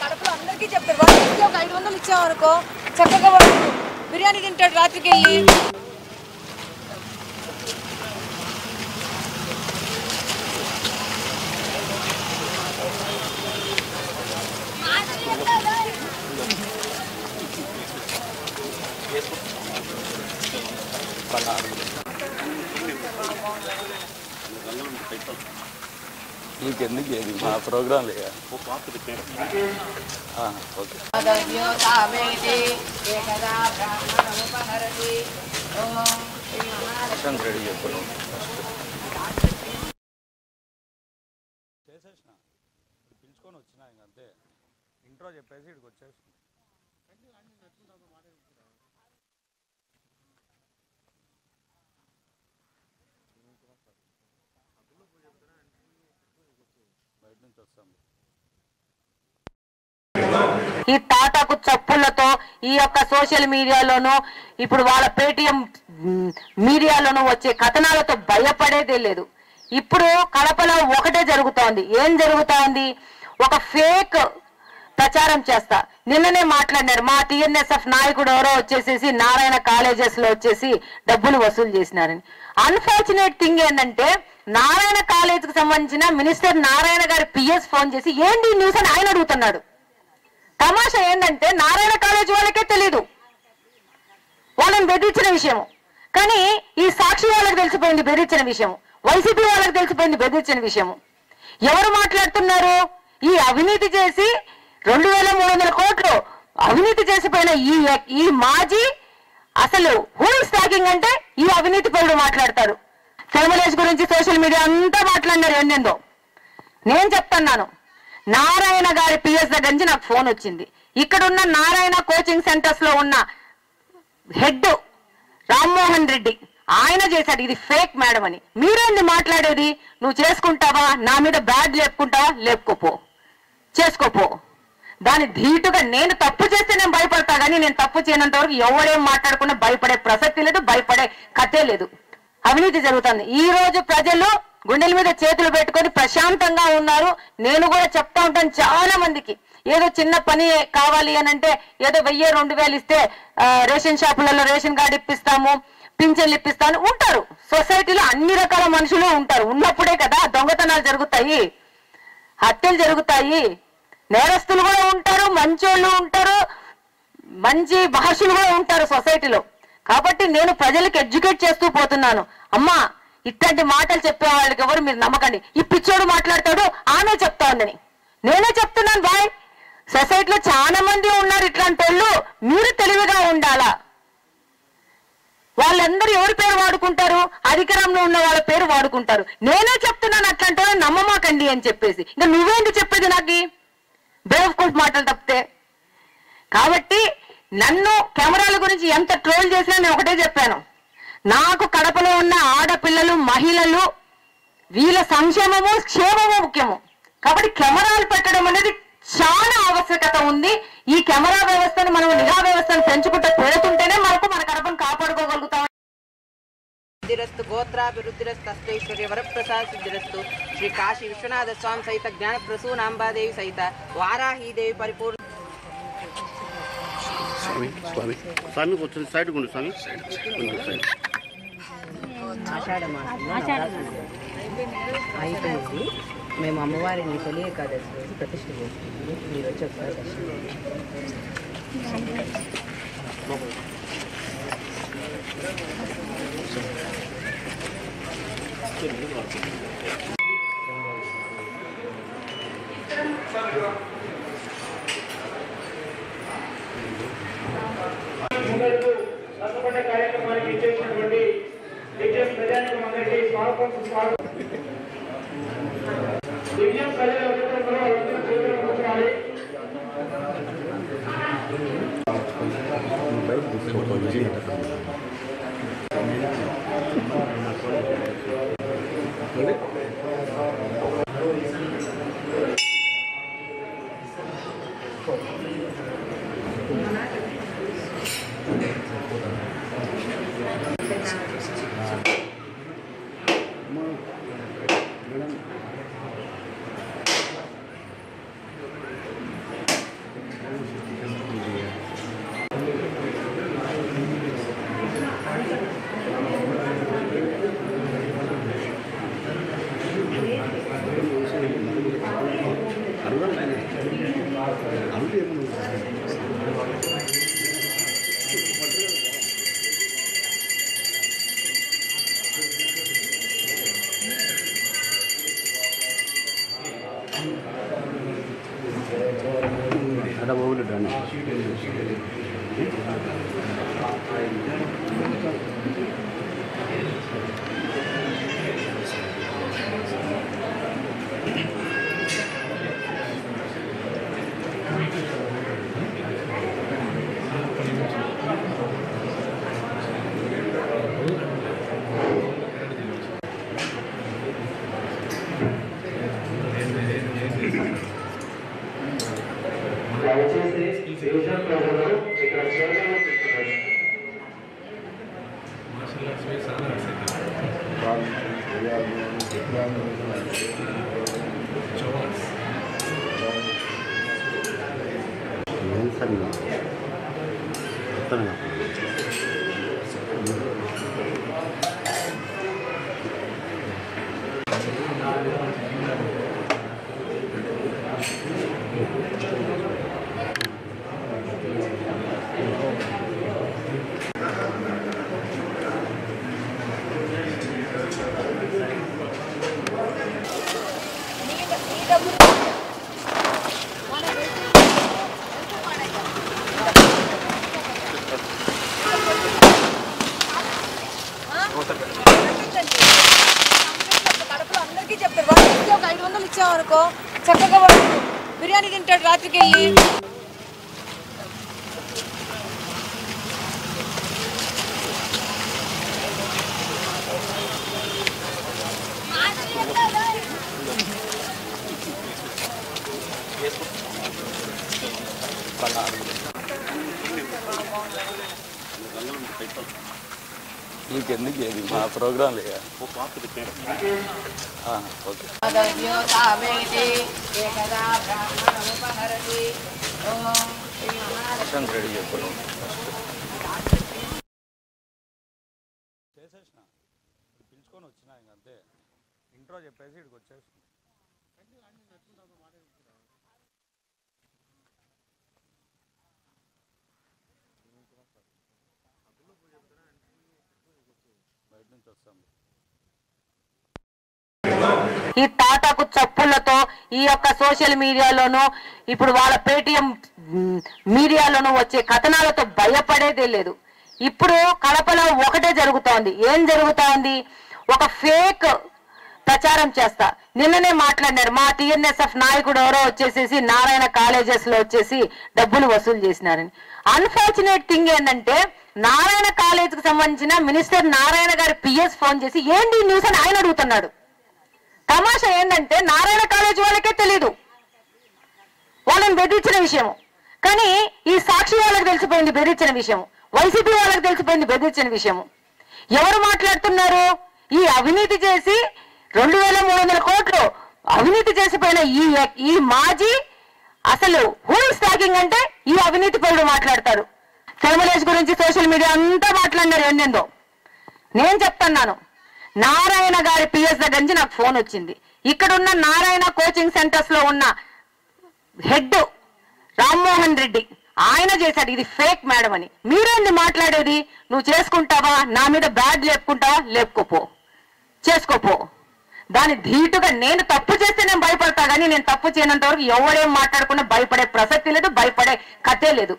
కడపలో అందరికీ చెప్తారు. వాళ్ళకి ఒక 500 ఇచ్చామనుకో చక్కగా బిర్యానీ తింటాడు రాత్రికి వెళ్ళి. నీకెందుకు ఏది మా ప్రోగ్రాం లేదా రెడీ చెప్పను చేసేసిన పిలుచుకొని వచ్చినా ఇంకంతే ఇంట్రో చెప్పేసి ఇక్కడికి వచ్చేసి బయట నుంచి వస్తాం. ఈ తాటాకు చప్పులతో ఈ యొక్క సోషల్ మీడియాలోనూ ఇప్పుడు వాళ్ళ పేటిఎం మీడియాలోనూ వచ్చే కథనాలతో భయపడేదే లేదు. ఇప్పుడు కడపలో ఒకటే జరుగుతోంది. ఏం జరుగుతోంది? ఒక ఫేక్ ప్రచారం చేస్తా. నిన్ననే మాట్లాడినారు మా టీఎన్ఎస్ఎఫ్ నాయకుడు ఎవరో వచ్చేసేసి నారాయణ కాలేజెస్ లో వచ్చేసి డబ్బులు వసూలు చేసినారని. అన్ఫార్చునేట్ థింగ్ ఏంటంటే నారాయణ కాలేజ్ కి సంబంధించిన మినిస్టర్ నారాయణ గారి పిఎస్ ఫోన్ చేసి ఏంటి న్యూస్ అని ఆయన అడుగుతున్నాడు. తమాషా ఏంటంటే నారాయణ కాలేజ్ వాళ్ళకే తెలీదు వాళ్ళని బెదిరించిన విషయము, కానీ ఈ సాక్షి వాళ్ళకి తెలిసిపోయింది బెదిరించిన విషయము, వైసీపీ వాళ్ళకి తెలిసిపోయింది బెదిరించిన విషయము. ఎవరు మాట్లాడుతున్నారు? ఈ అవినీతి చేసి 2300 కోట్లు అవినీతి చేసిపోయిన ఈ మాజీ అసలు హూ ఇస్ టాకింగ్ అంటే ఈ అవినీతి పరుడు మాట్లాడతారు. ఫెమిలేజ్ గురించి సోషల్ మీడియా అంతా మాట్లాడినారు ఎన్నెందో. నేను చెప్తున్నాను, నారాయణ గారి పిఎస్ దగ్గర నుంచి నాకు ఫోన్ వచ్చింది. ఇక్కడున్న నారాయణ కోచింగ్ సెంటర్స్ లో ఉన్న హెడ్ రామ్మోహన్ రెడ్డి ఆయన చేశాడు ఇది ఫేక్ మేడం అని. మీరేంది మాట్లాడేది? నువ్వు చేసుకుంటావా? నా మీద బ్యాడ్ లేపుకుంటావా? లేపుకోపో, చేసుకోపో. దాని ధీటుగా నేను తప్పు చేస్తే నేను భయపడతా, కానీ నేను తప్పు చేయనంత వరకు ఎవడేం మాట్లాడుకున్నా భయపడే ప్రసక్తి లేదు, భయపడే కథే లేదు. అవినీతి జరుగుతుంది. ఈ రోజు ప్రజలు గుండెల మీద చేతులు పెట్టుకొని ప్రశాంతంగా ఉన్నారు. నేను కూడా చెప్తా ఉంటాను చాలా మందికి, ఏదో చిన్న పని కావాలి అని అంటే ఏదో 1000-2000 ఇస్తే రేషన్ షాపులలో రేషన్ కార్డు ఇప్పిస్తాము, పింఛన్లు ఇప్పిస్తాను ఉంటారు. సొసైటీలో అన్ని రకాల మనుషులు ఉంటారు. ఉన్నప్పుడే కదా దొంగతనాలు జరుగుతాయి, హత్యలు జరుగుతాయి, నేరస్తులు కూడా ఉంటారు, మంచోళ్ళు ఉంటారు, మంచి భాషలు కూడా ఉంటారు సొసైటీలో. కాబట్టి నేను ప్రజలకు ఎడ్యుకేట్ చేస్తూ పోతున్నాను. అమ్మా ఇట్లాంటి మాటలు చెప్పే వాళ్ళకి ఎవరు మీరు నమ్మకండి. ఈ పిచ్చోడు మాట్లాడతాడు ఆమె చెప్తా ఉందని నేనే చెప్తున్నాను. బాయ్, సొసైటీలో చాలా మంది ఉన్నారు ఇట్లాంటి వాళ్ళు, మీరు తెలివిగా ఉండాలా. వాళ్ళందరూ ఎవరి పేరు వాడుకుంటారు? అధికారంలో ఉన్న వాళ్ళ పేరు వాడుకుంటారు. నేనే చెప్తున్నాను అట్లాంటి వాళ్ళు నమ్మమాకండి అని చెప్పేసి. ఇంకా నువ్వేంటి చెప్పేది? నాకు బేవకూఫ్ మాటలు తప్పితే. కాబట్టి నన్ను కెమెరాల గురించి ఎంత ట్రోల్ చేసినా నేను ఒకటే చెప్పాను, నాకు కడపలో ఉన్న ఆడపిల్లలు మహిళలు వీళ్ళ సంక్షేమము క్షేమము ముఖ్యము. కాబట్టి కెమెరాలు పెట్టడం అనేది చాలా ఆవశ్యకత ఉంది. ఈ కెమెరా వ్యవస్థను మనం నిఘా వ్యవస్థను పెంచుకుంటూ పోతుంటేనే మనకు మన కడపను కాపాడుకోగలుగుతాం. సిద్ధిరస్తు గోత్రాభివృద్ధిరస్తు అష్టైశ్వర్య వరప్రసాద సిద్ధిరస్తు శ్రీ కాశీ విశ్వనాథ స్వామి సహిత జ్ఞాన ప్రసూనాంబాదేవి సహిత వారాహీదేవి పరిపూర్ణ స్వామి కొంచెం సైడ్ కొండు స్వామి. ఆషాఢ మాసం అయిపోయింది. మేము అమ్మవారిని తొలి ఏకాదశి రోజు ప్రతిష్ఠ చేస్తున్నాము. మీరు వచ్చి ఒకసారి కార్యక్రమానికి ఇచ్చేసినటువంటి ప్రజానికం అందరికీ స్వాగతం. దివ్యం ప్రజలు కూర్చోవాలి. ada boleh dan దయచేసి డివిజన్ ప్రజలు ఇక్కడ సేవలు తీసుకున్నారు. కడపలో అందరికీ చెప్తారు వాడు ఇంట్లో ఒక 500 ఇచ్చామనుకో చక్కగా వాడు బిర్యానీ తింటాడు రాత్రికి వెళ్ళి. నీకెందుకు ఏది మా ప్రోగ్రాం లేదా ఓకే రెడీ చెప్పను చేసేసిన పిలుచుకొని వచ్చినా ఇంక అంతే ఇంట్రో చెప్పేసి ఇక్కడికి వచ్చేసి బయట నుంచి వస్తాము. ఈ తాటాకు చప్పులతో ఈ యొక్క సోషల్ మీడియాలోనూ ఇప్పుడు వాళ్ళ పేటిఎం మీడియాలోనూ వచ్చే కథనాలతో భయపడేదే లేదు. ఇప్పుడు కడపలో ఒకటే జరుగుతోంది. ఏం జరుగుతోంది? ఒక ఫేక్ ప్రచారం చేస్తా. నిన్ననే మాట్లాడినారు మా టిఎన్ఎస్ఎఫ్ నాయకుడు ఎవరో వచ్చేసేసి నారాయణ కాలేజెస్ లో వచ్చేసి డబ్బులు వసూలు చేసినారని. అన్ఫార్చునేట్ థింగ్ ఏంటంటే నారాయణ కాలేజ్ కి సంబంధించిన మినిస్టర్ నారాయణ గారి పిఎస్ ఫోన్ చేసి ఏంటి న్యూస్ అని ఆయన అడుగుతున్నాడు. తమాషా ఏంటంటే నారాయణ కాలేజ్ వాళ్ళకే తెలీదు వాళ్ళని బెదిరించిన విషయం, కానీ ఈ సాక్షి వాళ్ళకి తెలిసిపోయింది బెదిరించిన విషయం, వైసీపీ వాళ్ళకి తెలిసిపోయింది బెదిరించిన విషయం. ఎవరు మాట్లాడుతున్నారు? ఈ అవినీతి చేసి 2300 కోట్లు అవినీతి చేసిపోయిన ఈ మాజీ అసలు హూ ఇస్ టాకింగ్ అంటే ఈ అవినీతి పరుడు మాట్లాడతారు. ఫెమిలేజ్ గురించి సోషల్ మీడియా అంతా మాట్లాడినారు ఎన్నెందో. నేను చెప్తున్నాను, నారాయణ గారి పిఎస్ దగ్గర నుంచి నాకు ఫోన్ వచ్చింది. ఇక్కడున్న నారాయణ కోచింగ్ సెంటర్స్ లో ఉన్న హెడ్ రామ్మోహన్ రెడ్డి ఆయన చేశాడు ఇది ఫేక్ మేడం అని. మీరేంది మాట్లాడేది? నువ్వు చేసుకుంటావా? నా మీద బ్యాడ్ లేపుకుంటావా? లేపుకోపో, చేసుకోపో. దాని ధీటుగా నేను తప్పు చేస్తే నేను భయపడతా, కానీ నేను తప్పు చేయనంత వరకు ఎవరేం మాట్లాడకుండా భయపడే ప్రసక్తి లేదు, భయపడే కథే లేదు.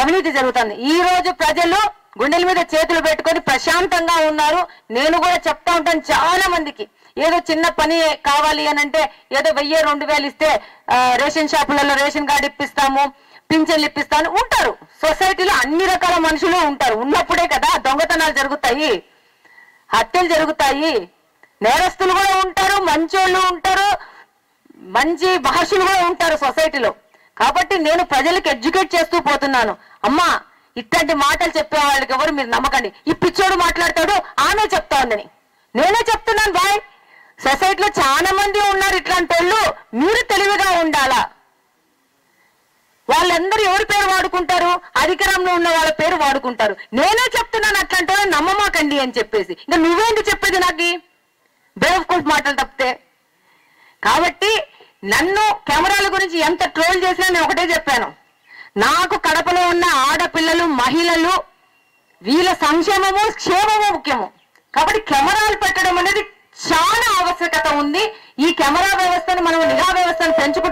అవినీతి జరుగుతుంది. ఈ రోజు ప్రజలు గుండెల మీద చేతులు పెట్టుకొని ప్రశాంతంగా ఉన్నారు. నేను కూడా చెప్తా ఉంటాను చాలా మందికి, ఏదో చిన్న పని కావాలి అని అంటే ఏదో 1000-2000 ఇస్తే రేషన్ షాపులలో రేషన్ కార్డు ఇప్పిస్తాము, పింఛన్లు ఇప్పిస్తాను ఉంటారు. సొసైటీలో అన్ని రకాల మనుషులు ఉంటారు. ఉన్నప్పుడే కదా దొంగతనాలు జరుగుతాయి, హత్యలు జరుగుతాయి, నేరస్తులు కూడా ఉంటారు, మంచోళ్ళు ఉంటారు, మంచి భాషలు కూడా ఉంటారు సొసైటీలో. కాబట్టి నేను ప్రజలకు ఎడ్యుకేట్ చేస్తూ పోతున్నాను. అమ్మా, ఇట్లాంటి మాటలు చెప్పే వాళ్ళకి ఎవరు మీరు నమ్మకండి. ఈ పిచ్చోడు మాట్లాడతాడు ఆమె చెప్తా ఉందని. నేనే చెప్తున్నాను బాయ్, సొసైటీలో చాలా మంది ఉన్నారు ఇట్లాంటి వాళ్ళు, మీరు తెలివిగా ఉండాలా. వాళ్ళందరూ ఎవరి పేరు వాడుకుంటారు? అధికారంలో ఉన్న వాళ్ళ పేరు వాడుకుంటారు. నేనే చెప్తున్నాను అట్లాంటి వాళ్ళు నమ్మమాకండి అని చెప్పేసి. ఇంకా నువ్వేంటి చెప్పేది నాకు బేవకూఫ్ మాటలు తప్పితే? కాబట్టి నన్ను కెమెరాల గురించి ఎంత ట్రోల్ చేసినా నేను ఒకటే చెప్పాను, నాకు కడపలో ఉన్న ఆడపిల్లలు మహిళలు వీళ్ళ సంక్షేమము క్షేమము ముఖ్యము. కాబట్టి కెమెరాలు పెట్టడం అనేది చాలా ఆవశ్యకత ఉంది. ఈ కెమెరా వ్యవస్థను మనం నిఘా వ్యవస్థను పెంచుకో